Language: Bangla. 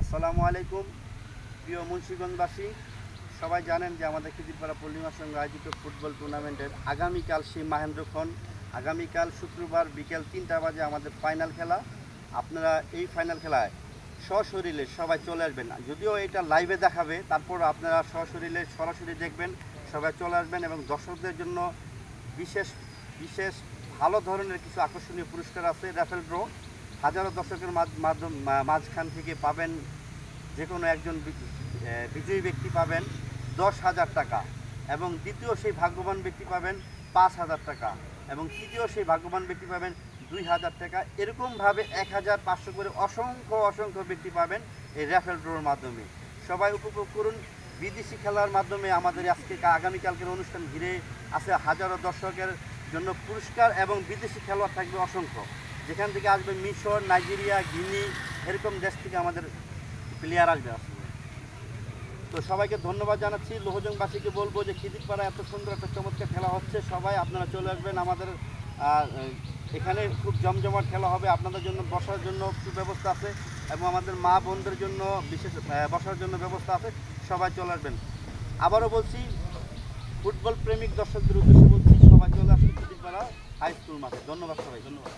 আসসালামু আলাইকুম প্রিয় মুন্সিগঞ্জবাসী, সবাই জানেন যে আমাদের খিদিরপাড়া পূর্ণিমার সঙ্গে আয়োজিত ফুটবল টুর্নামেন্টের আগামীকাল সেই মাহেন্দ্রক্ষণ, আগামীকাল শুক্রবার বিকেল 3টা বাজে আমাদের ফাইনাল খেলা। আপনারা এই ফাইনাল খেলায় সশরীরে সবাই চলে আসবেন। যদিও এটা লাইভে দেখাবে, তারপর আপনারা সশরীরে সরাসরি দেখবেন, সবাই চলে আসবেন এবং দর্শকদের জন্য বিশেষ বিশেষ ভালো ধরনের কিছু আকর্ষণীয় পুরস্কার আছে। র্যাফেল ড্র, হাজারো দর্শকের মাঝখান থেকে পাবেন যে কোনো একজন বিজয়ী ব্যক্তি পাবেন 10,000 টাকা, এবং দ্বিতীয় সেই ভাগ্যবান ব্যক্তি পাবেন 5,000 টাকা, এবং তৃতীয় সেই ভাগ্যবান ব্যক্তি পাবেন 2,000 টাকা। এরকমভাবে 1,500 করে অসংখ্য ব্যক্তি পাবেন এই র্যাফেল ড্রোর মাধ্যমে। সবাই উপভোগ করুন। বিদেশি খেলার মাধ্যমে আমাদের আজকে আগামীকালকের অনুষ্ঠান ঘিরে আছে হাজারো দর্শকের জন্য পুরস্কার, এবং বিদেশি খেলোয়াড় থাকবে অসংখ্য, যেখান থেকে আসবে মিশর, নাইজেরিয়া, গিনি, এরকম দেশ থেকে আমাদের প্লেয়ার আসবে। তো সবাইকে ধন্যবাদ জানাচ্ছি। লোহজংবাসীকে বলবো যে খিদিরপাড়া এত সুন্দর একটা চমৎকার খেলা হচ্ছে, সবাই আপনারা চলে আসবেন। আমাদের এখানে খুব জমজমাট খেলা হবে, আপনাদের জন্য বসার জন্য সুব্যবস্থা আছে, এবং আমাদের মা বোনদের জন্য বিশেষ বসার জন্য ব্যবস্থা আছে। সবাই চলে আসবেন। আবারও বলছি, ফুটবল প্রেমিক দর্শকদের উদ্দেশ্যে বলছি, সবাই চলে আসুন খিদিরপাড়া হাই স্কুল মাঠে। ধন্যবাদ সবাই, ধন্যবাদ।